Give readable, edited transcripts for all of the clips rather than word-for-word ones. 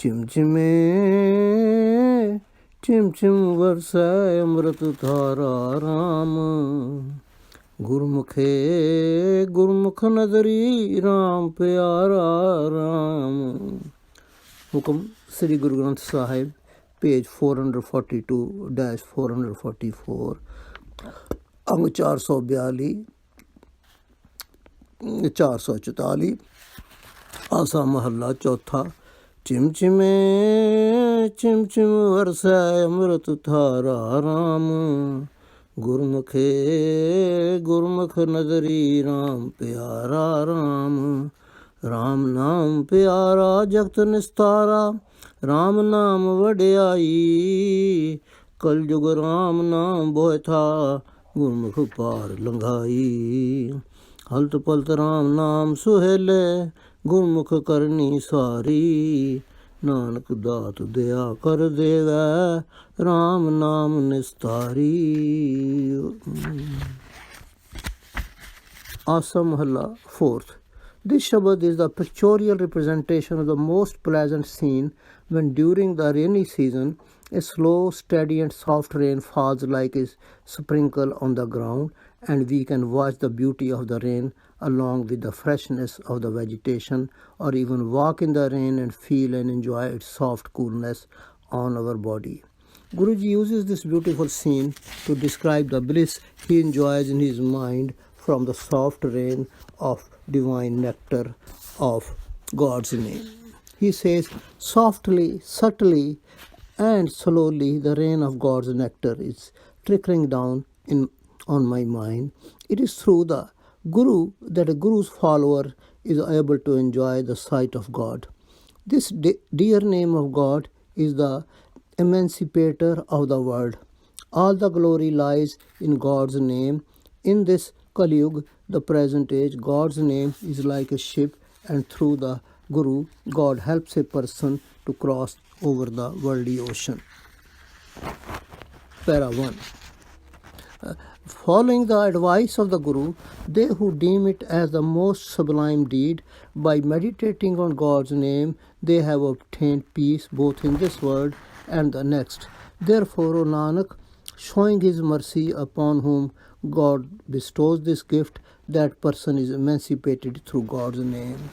झिम झिमे झिम झिम वरसै अमृत धारा राम। गुरमुखे गुरमुख नजरी राम प्यारा राम। हुक्म श्री गुरु ग्रंथ साहिब पेज 442-444 अंग 442 444 आसा महला चौथा। झिम झिमे झिम झिम वरसै अमृत धारा राम। गुरमुखे गुरमुख नजरी राम प्यारा राम। राम नाम प्यारा जगत निस्तारा, राम नाम वड्याई। कलयुग राम नाम बोए था, गुरमुख पार लंघाई। हलत पलत राम नाम सुहेले, गुरमुख करनी सारी। नानक दात दया कर देवै, राम नाम निस्तारी। आसा महला fourth. This Shabad is the pictorial representation of the most pleasant scene when during the rainy season a slow, steady and soft rain falls like a sprinkle on the ground, and we can watch the beauty of the rain along with the freshness of the vegetation, or even walk in the rain and feel and enjoy its soft coolness on our body. Guruji uses this beautiful scene to describe the bliss he enjoys in his mind from the soft rain of divine nectar of God's name. He says, softly, subtly, and slowly the rain of God's nectar is trickling down on my mind. It is through the Guru that a Guru's follower is able to enjoy the sight of God. This dear name of God is the emancipator of the world. All the glory lies in God's name. In this Kali Yuga, the present age, God's name is like a ship, and through the Guru, God helps a person to cross over the worldly ocean. Para 1. Following the advice of the Guru, they who deem it as the most sublime deed, by meditating on God's name, they have obtained peace both in this world and the next. Therefore, O Nanak, showing his mercy upon whom God bestows this gift, that person is emancipated through God's name.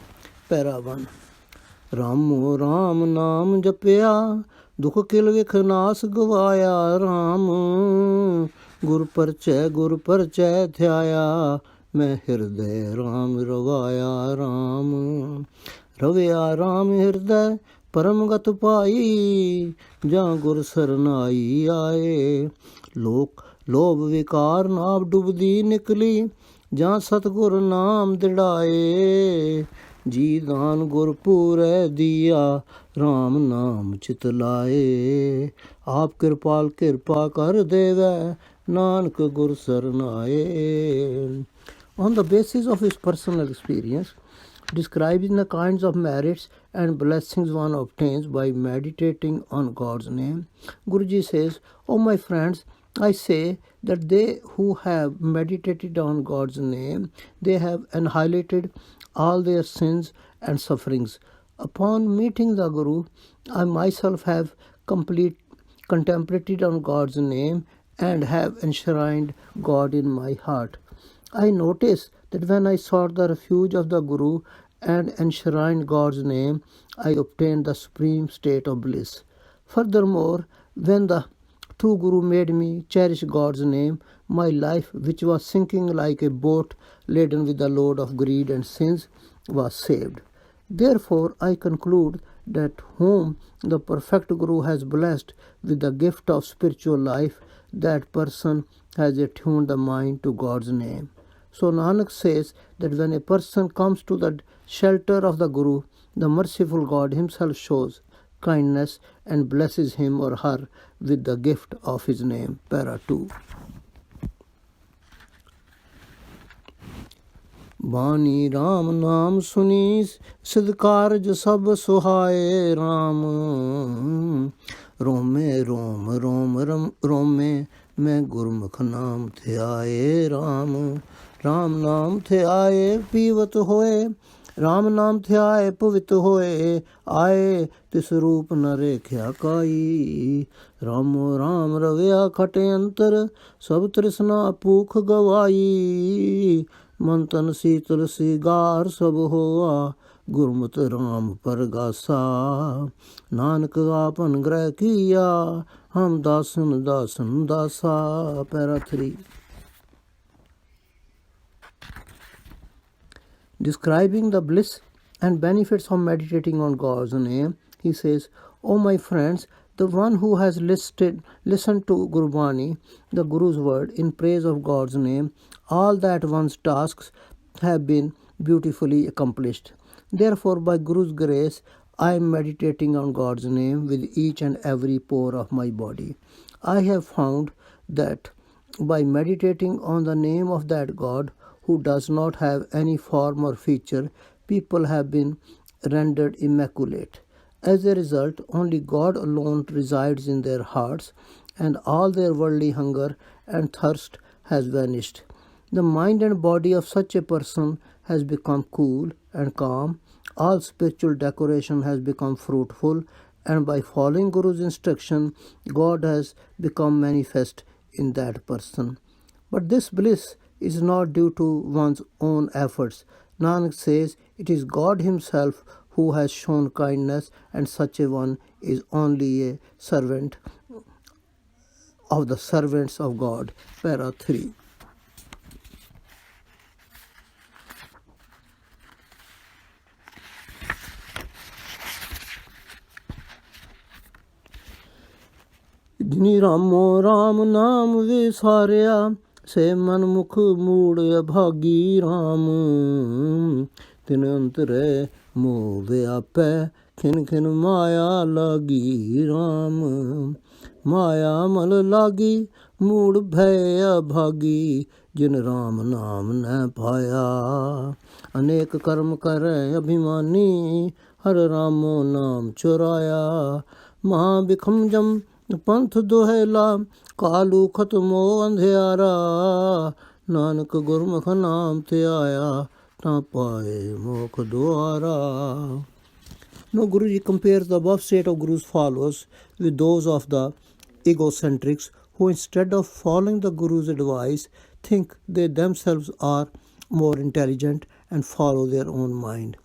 Para 1. Ramo Ram Naam Japya, Dukh Kil Vikh Naas Gavaya Ram. Gur Parchay Thyaya, Main Hirday Ram Ravaya Ram. Ravya Ram Hirday Param Gat Pai, Jaan Gur Sarnai Aaye. लोभ विकार नाभ डुबदी निकली, जहाँ सतगुर नाम दिड़ाए। जी दान गुर पूरै दिया, राम नाम चितलाए। आप कृपाल कृपा कर देवै, नानक गुर सरनाए. On the basis of his personal experience, describing the kinds of merits and blessings one obtains by meditating on God's name, Guruji says, "O my friends, I say that they who have meditated on God's name, they have annihilated all their sins and sufferings. Upon meeting the Guru, I myself have contemplated on God's name and have enshrined God in my heart. I noticed that when I sought the refuge of the Guru and enshrined God's name, I obtained the supreme state of bliss. Furthermore, when the true Guru made me cherish God's name, my life, which was sinking like a boat laden with the load of greed and sins, was saved. Therefore, I conclude that whom the perfect Guru has blessed with the gift of spiritual life, that person has attuned the mind to God's name." So Nanak says that when a person comes to the shelter of the Guru, the merciful God himself shows kindness and blesses him or her with the gift of his name. Para 2. बानी राम नाम सुनी सिद्ध सब सुहाए राम. रोमे रोम रोम रम रोमे मैं गुरमुख नाम थे आए राम. राम नाम थे आए पीवत होए राम नाम ध्याए पवित्र होए, आए तिस रूप न रेख्या काई। रामो राम रविया खटे अंतर, सब तृष्णा भूख गवाई। मन तन शीतल सिगार सब होआ, गुरमुत राम परगासा। नानक आपन ग्रह किया, हम दासन दासन दासा। Para 3. Describing the bliss and benefits of meditating on God's name, he says, "O my friends, the one who has listened to Gurbani, the Guru's word, in praise of God's name, all that one's tasks have been beautifully accomplished. Therefore, by Guru's grace, I am meditating on God's name with each and every pore of my body. I have found that by meditating on the name of that God, who does not have any form or feature, people have been rendered immaculate. As a result, only God alone resides in their hearts, and all their worldly hunger and thirst has vanished. The mind and body of such a person has become cool and calm. All spiritual decoration has become fruitful, and by following Guru's instruction, God has become manifest in that person. But this bliss is not due to one's own efforts. Nanak says it is God Himself who has shown kindness, and such a one is only a servant of the servants of God. Para 3. जिनी रामो राम नाम विसारिया, से मन मुख mood अभागी राम। तिन अंतरे मोह व्यापै, खिन खिन माया लागी राम। माया मल लागी, मूड भय अभागी, जिन राम नाम न पाया। अनेक कर्म करे अभिमानी, हर रामो नाम चुराया। महाबिखम जम पंथ दोहेला, कालू खत्मो अंधियारा। नानक गुरमुख नाम ते आया, ता पाए मोख द्वारा. Now Guruji compares the above state of Guru's followers with those of the egocentrics who, instead of following the Guru's advice, think they themselves are more intelligent and follow their own mind.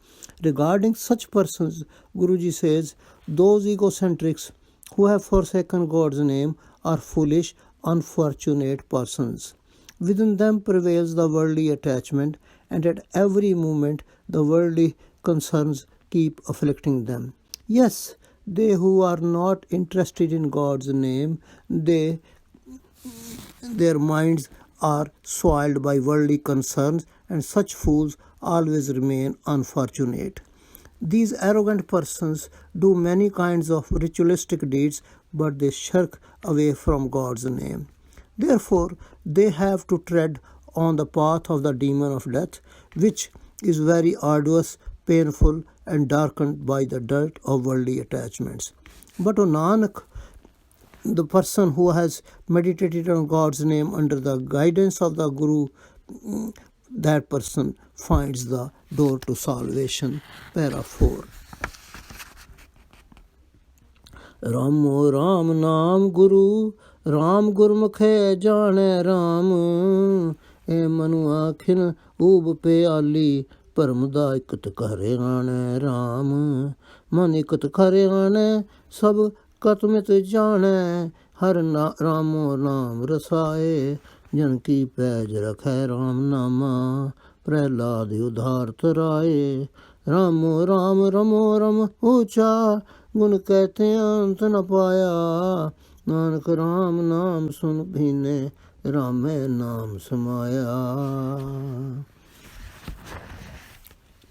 Regarding such persons, Guruji says, those egocentrics who have forsaken God's name are foolish, unfortunate persons. Within them prevails the worldly attachment, and at every moment the worldly concerns keep afflicting them. Yes, they who are not interested in God's name, their minds are soiled by worldly concerns, and such fools always remain unfortunate. These arrogant persons do many kinds of ritualistic deeds, but they shirk away from God's name. Therefore, they have to tread on the path of the demon of death, which is very arduous, painful, and darkened by the dirt of worldly attachments. But O Nanak, the person who has meditated on God's name under the guidance of the Guru, that person finds the door to salvation. Para 4. Ramo Ram Naam Guru, Ram Gurmukhe Jane Ram, E Manu Akhin Ub Peali, Parmda Ikat Kare Ane Ram, Man Ikat Kare Ane, Sab Katmit Jane, Har Ramo Naam Rasaye, जन की page रखे राम नामा, प्रहलाद उधार तराए। रामो राम रमो रम ऊंचा, गुण कहते अंत न पाया। नानक राम नाम सुन भीने, रामे नाम समाया.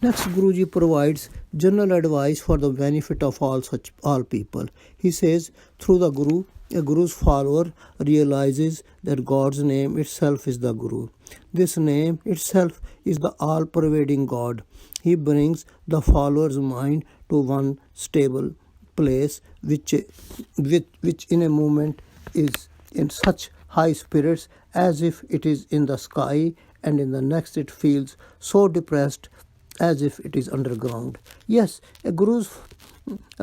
Next, Guruji provides general advice for the benefit of all people. He says, through the Guru, a Guru's follower realizes that God's name itself is the Guru. This name itself is the all-pervading God. He brings the follower's mind to one stable place, which in a moment is in such high spirits as if it is in the sky, and in the next it feels so depressed as if it is underground. Yes, a guru's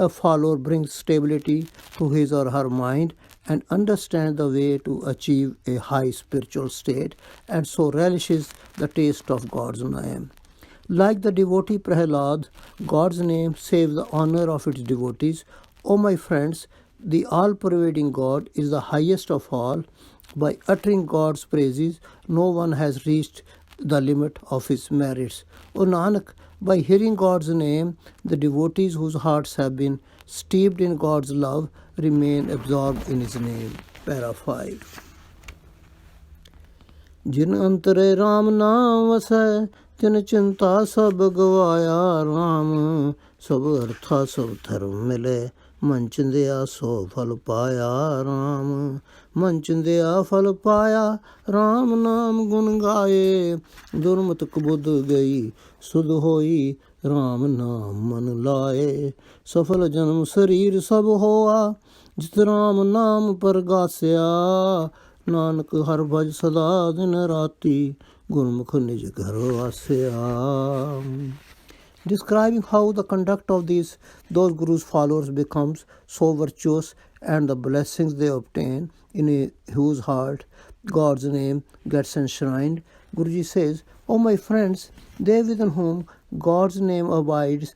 follower brings stability to his or her mind and understands the way to achieve a high spiritual state, and so relishes the taste of God's name. Like the devotee Prahlad, God's name saves the honor of its devotees. O my friends, the all-pervading God is the highest of all. By uttering God's praises, no one has reached the limit of his merits. O Nanak, by hearing God's name, the devotees whose hearts have been steeped in God's love remain absorbed in his name. Para 5. जिन अंतरे राम नाम वसै तिन चिंता सब गवाया राम सब अर्था सब धर्म मिले मन चिंदिया सो फल पाया राम मन चिंदिया फल पाया राम नाम गुण गाए दुर्मत कुबुद गई सुध होई राम नाम मन लाए सफल जन्म शरीर सब होआ जित राम नाम पर गास्या नानक हर भज सदा दिन राति गुरमुख निज घर वास्या. Describing how the conduct of those gurus' followers becomes so virtuous and the blessings they obtain in whose heart God's name gets enshrined, Guruji says, O my friends, they within whom God's name abides,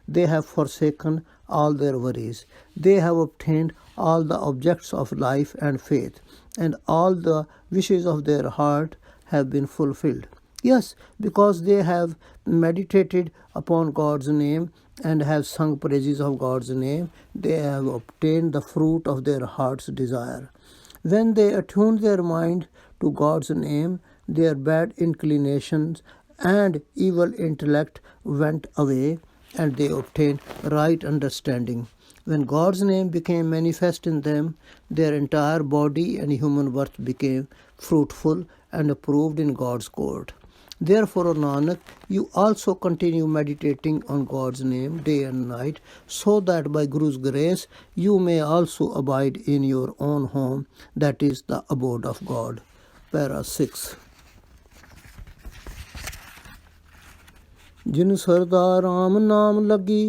they have forsaken all their worries. They have obtained all the objects of life and faith, and all the wishes of their heart have been fulfilled. Yes, because they have meditated upon God's name and have sung praises of God's name, they have obtained the fruit of their heart's desire. When they attuned their mind to God's name, their bad inclinations and evil intellect went away, and they obtained right understanding. When God's name became manifest in them, their entire body and human birth became fruitful and approved in God's court. Therefore, O Nanak, you also continue meditating on God's name day and night, so that by Guru's grace you may also abide in your own home, that is the abode of God. Para 6. जिन सरदा राम नाम लगी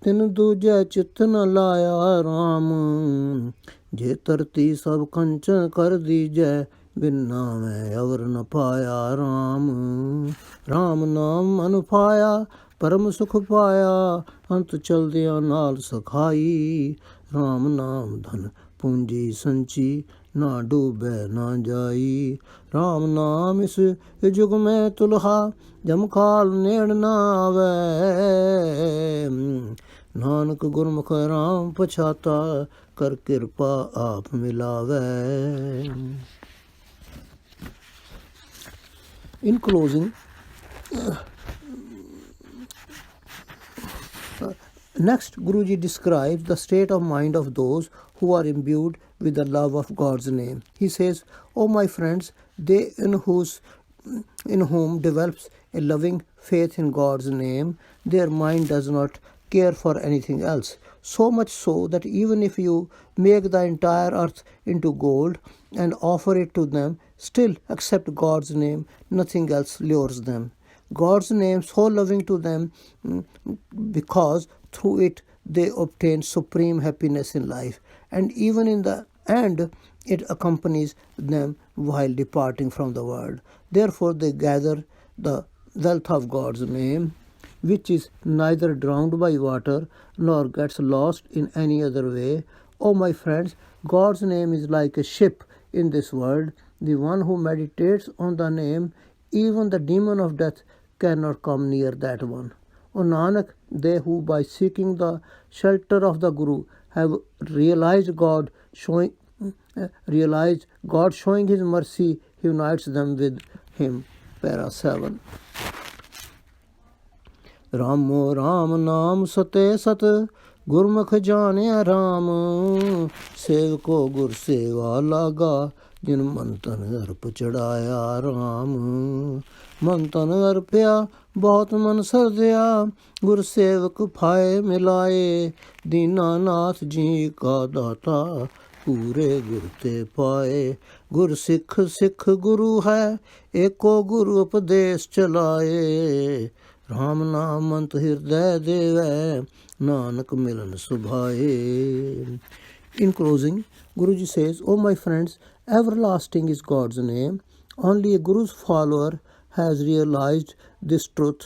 तिन दूजे चित न लाया राम जे तरती सब कंचन कर दीजै बिना मैं अवर न पाया राम राम नाम मन पाया परम सुख पाया अंत चलदिया नाल सखाई राम नाम धन पूंजी संची ना डूबे ना जाई राम नाम इस युग में तुलहा जमकाल नेड़ ना आवे नानक गुरमुख राम पछाता कर कृपा आप मिलावे. In closing, next Guruji describes the state of mind of those who are imbued with the love of God's name. He says, O my friends, they in whom develops a loving faith in God's name, their mind does not care for anything else. So much so that even if you make the entire earth into gold and offer it to them, still except God's name, nothing else lures them. God's name so loving to them because through it they obtain supreme happiness in life, and even in the end it accompanies them while departing from the world. Therefore they gather the wealth of God's name, which is neither drowned by water nor gets lost in any other way. O my friends, God's name is like a ship in this world. The one who meditates on the name, even the demon of death cannot come near that one. O Nanak, they who by seeking the shelter of the Guru have realized God showing his mercy unites them with him. Para 7. Ramo Ram Nam Sate Sat Gurmukh Jane Ram Sevko Gur Seva Laga Jin Mantan Arp Chadaya Ram Mantan Arpya Bahut Man Sardya Gur Sevak Phai Milaye Dinanath Ji Ka Data Pure Gur Te Paye Gur Sikh Guru Hai Eko Guru Upadesh Chalaye Ram ਨਾਮ ਅੰਤ ਹਿਰਦੈ ਦੇਵੈ ਨਾਨਕ ਮਿਲਨ ਸੁਭਾਏ. In closing, Guruji says, "O my friends, everlasting is God's name. Only a Guru's follower has realized this truth,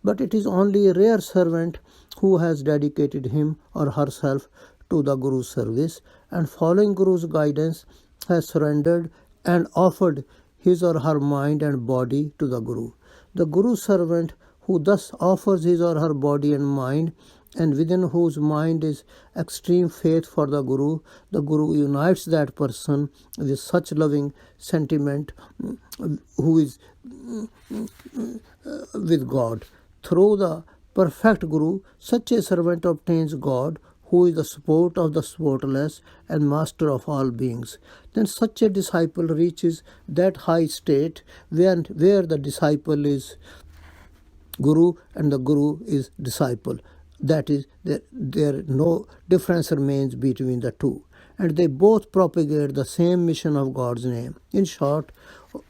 but it is only a rare servant who has dedicated him or herself to the Guru's service and following Guru's guidance has surrendered and offered his or her mind and body to the Guru. The Guru servant who thus offers his or her body and mind, and within whose mind is extreme faith for the Guru unites that person with such loving sentiment who is with God. Through the perfect Guru, such a servant obtains God, who is the support of the supportless and master of all beings. Then such a disciple reaches that high state where the disciple is Guru and the Guru is disciple. That is, there no difference remains between the two. And they both propagate the same mission of God's name. In short,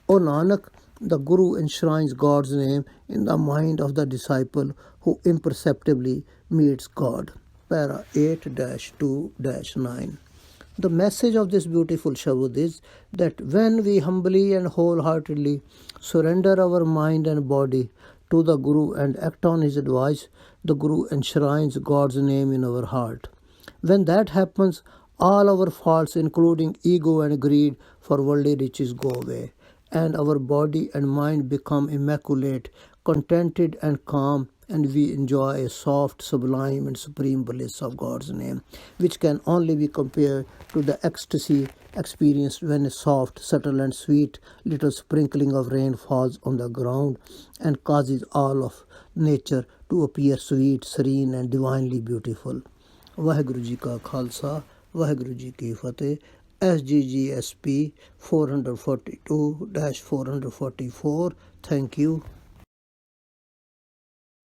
O Nanak, the Guru enshrines God's name in the mind of the disciple who imperceptibly meets God. Para 8-2-9. The message of this beautiful Shabad is that when we humbly and wholeheartedly surrender our mind and body to the Guru and act on his advice, the Guru enshrines God's name in our heart. When that happens, all our faults, including ego and greed for worldly riches, go away, and our body and mind become immaculate, contented and calm, and we enjoy a soft, sublime, and supreme bliss of God's name, which can only be compared to the ecstasy experienced when a soft, subtle, and sweet little sprinkling of rain falls on the ground and causes all of nature to appear sweet, serene, and divinely beautiful. Vaheguru Ji Ka Khalsa, Vaheguru Ji Ki Fateh. SGGSP 442-444. Thank you.